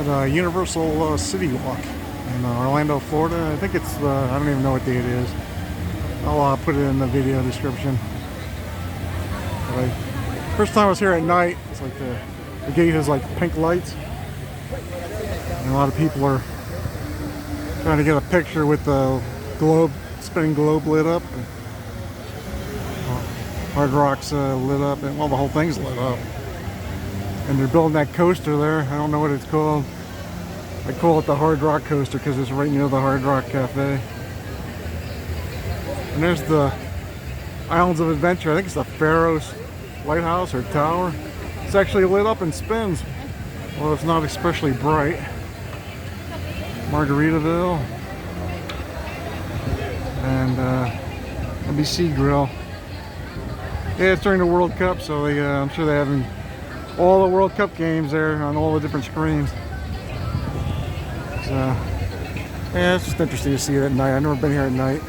at Universal City Walk in Orlando, Florida. I think it's I don't even know what day it is. I'll put it in the video description. But first time I was here at night, it's like the gate has like pink lights, and a lot of people are trying to get a picture with the spinning globe lit up. Hard Rock's lit up, and well, the whole thing's lit up. And they're building that coaster there. I don't know what it's called. I call it the Hard Rock coaster because it's right near the Hard Rock Cafe. And there's the Islands of Adventure. I think it's the Pharaoh's lighthouse or tower. It's actually lit up and spins. Well, it's not especially bright. Margaritaville and NBC Grill. Yeah, it's during the World Cup, so they, I'm sure they're having all the World Cup games there on all the different screens. So, yeah, it's just interesting to see it at night. I've never been here at night.